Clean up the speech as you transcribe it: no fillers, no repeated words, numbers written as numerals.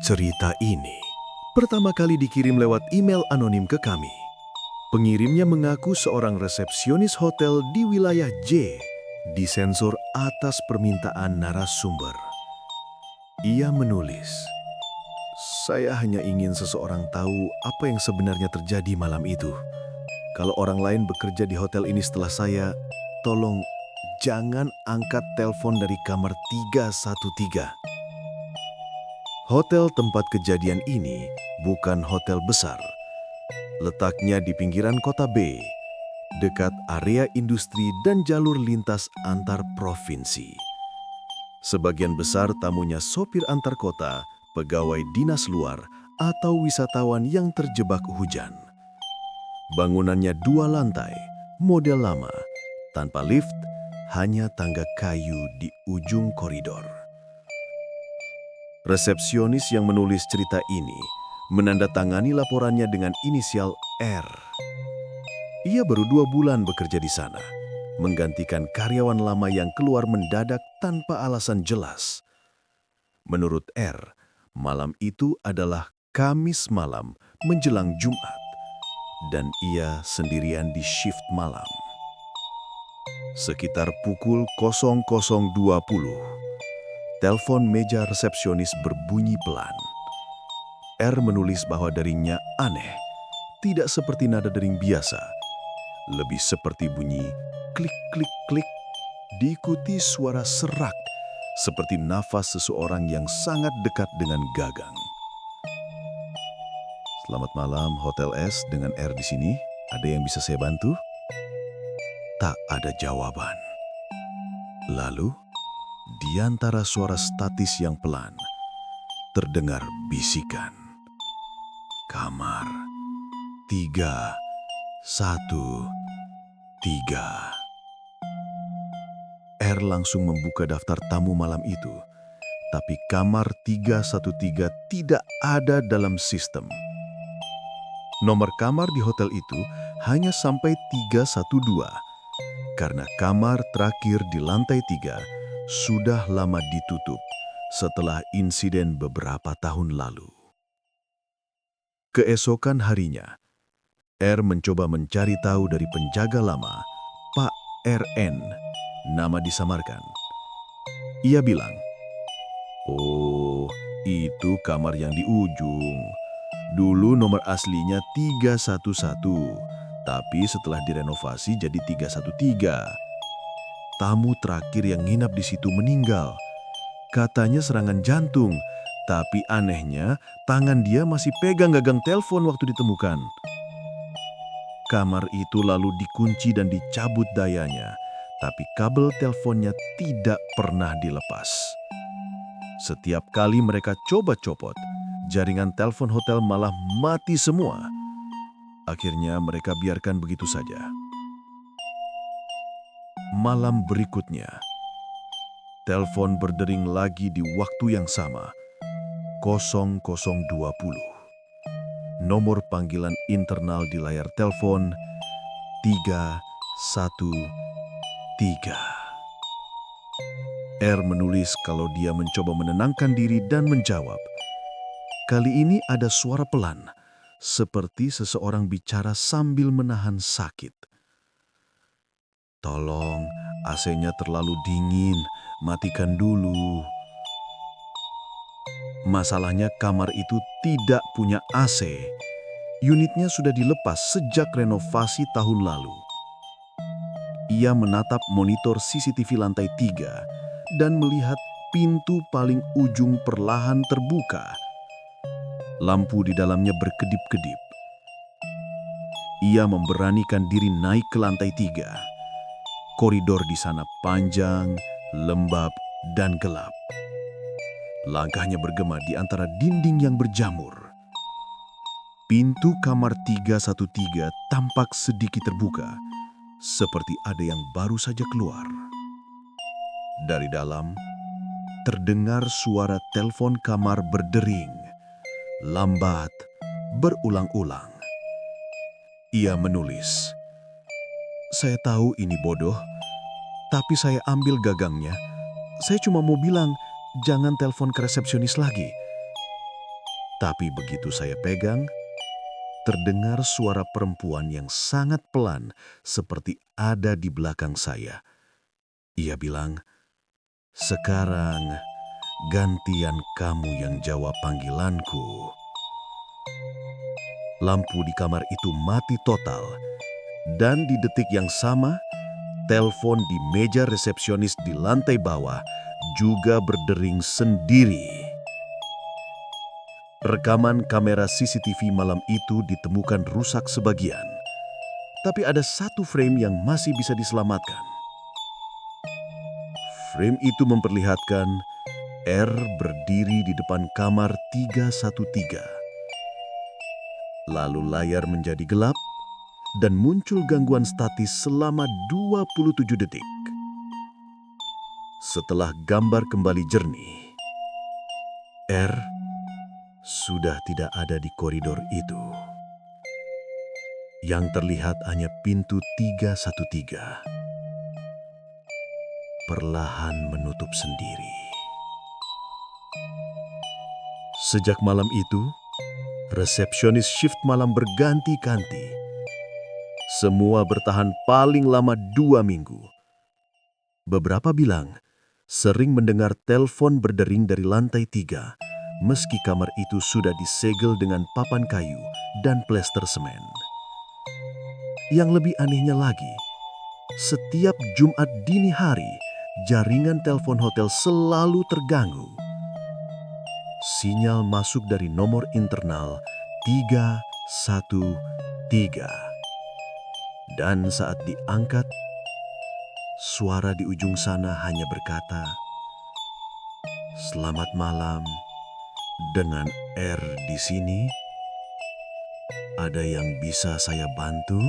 Cerita ini pertama kali dikirim lewat email anonim ke kami. Pengirimnya mengaku seorang resepsionis hotel di wilayah J, disensor atas permintaan narasumber. Ia menulis, "Saya hanya ingin seseorang tahu apa yang sebenarnya terjadi malam itu. Kalau orang lain bekerja di hotel ini setelah saya, tolong jangan angkat telepon dari kamar 313. Hotel tempat kejadian ini bukan hotel besar. Letaknya di pinggiran kota B, dekat area industri dan jalur lintas antar provinsi. Sebagian besar tamunya sopir antar kota, pegawai dinas luar, atau wisatawan yang terjebak hujan. Bangunannya 2 lantai, model lama, tanpa lift, hanya tangga kayu di ujung koridor. Resepsionis yang menulis cerita ini menandatangani laporannya dengan inisial R. Ia baru 2 bulan bekerja di sana, menggantikan karyawan lama yang keluar mendadak tanpa alasan jelas. Menurut R, malam itu adalah Kamis malam menjelang Jumat, dan ia sendirian di shift malam. Sekitar pukul 00.20, telepon meja resepsionis berbunyi pelan. R menulis bahwa deringnya aneh, tidak seperti nada dering biasa. Lebih seperti bunyi klik-klik-klik, diikuti suara serak, seperti nafas seseorang yang sangat dekat dengan gagang. "Selamat malam, Hotel S dengan R di sini. Ada yang bisa saya bantu?" Tak ada jawaban. Lalu, di antara suara statis yang pelan, terdengar bisikan. "Kamar 313. R langsung membuka daftar tamu malam itu, tapi kamar 313 tidak ada dalam sistem. Nomor kamar di hotel itu hanya sampai 312, karena kamar terakhir di lantai 3 sudah lama ditutup setelah insiden beberapa tahun lalu. Keesokan harinya, R mencoba mencari tahu dari penjaga lama, Pak RN, nama disamarkan. Ia bilang, "Oh, itu kamar yang di ujung. Dulu nomor aslinya 311, tapi setelah direnovasi jadi 313. Tamu terakhir yang nginap di situ meninggal. Katanya serangan jantung, tapi anehnya tangan dia masih pegang gagang telepon waktu ditemukan. Kamar itu lalu dikunci dan dicabut dayanya, tapi kabel teleponnya tidak pernah dilepas. Setiap kali mereka coba copot, jaringan telepon hotel malah mati semua. Akhirnya mereka biarkan begitu saja." Malam berikutnya, telepon berdering lagi di waktu yang sama, 00.20. Nomor panggilan internal di layar telepon 313. R menulis kalau dia mencoba menenangkan diri dan menjawab. Kali ini ada suara pelan, seperti seseorang bicara sambil menahan sakit. "Tolong, AC-nya terlalu dingin, matikan dulu." Masalahnya kamar itu tidak punya AC. Unitnya sudah dilepas sejak renovasi tahun lalu. Ia menatap monitor CCTV lantai 3 dan melihat pintu paling ujung perlahan terbuka. Lampu di dalamnya berkedip-kedip. Ia memberanikan diri naik ke lantai 3. Koridor di sana panjang, lembab, dan gelap. Langkahnya bergema di antara dinding yang berjamur. Pintu kamar 313 tampak sedikit terbuka, seperti ada yang baru saja keluar. Dari dalam, terdengar suara telepon kamar berdering, lambat, berulang-ulang. Ia menulis, "Saya tahu ini bodoh, tapi saya ambil gagangnya. Saya cuma mau bilang, jangan telepon ke resepsionis lagi." Tapi begitu saya pegang, terdengar suara perempuan yang sangat pelan seperti ada di belakang saya. Ia bilang, "Sekarang gantian kamu yang jawab panggilanku." Lampu di kamar itu mati total, dan di detik yang sama, telepon di meja resepsionis di lantai bawah juga berdering sendiri. Rekaman kamera CCTV malam itu ditemukan rusak sebagian, tapi ada satu frame yang masih bisa diselamatkan. Frame itu memperlihatkan R berdiri di depan kamar 313. Lalu layar menjadi gelap dan muncul gangguan statis selama 27 detik. Setelah gambar kembali jernih, R sudah tidak ada di koridor itu. Yang terlihat hanya pintu 313. Perlahan menutup sendiri. Sejak malam itu, resepsionis shift malam berganti-ganti. Semua bertahan paling lama 2 minggu. Beberapa bilang sering mendengar telepon berdering dari lantai 3, meski kamar itu sudah disegel dengan papan kayu dan plester semen. Yang lebih anehnya lagi, setiap Jumat dini hari, jaringan telepon hotel selalu terganggu. Sinyal masuk dari nomor internal 313. Dan saat diangkat, suara di ujung sana hanya berkata, "Selamat malam, dengan R di sini. Ada yang bisa saya bantu?"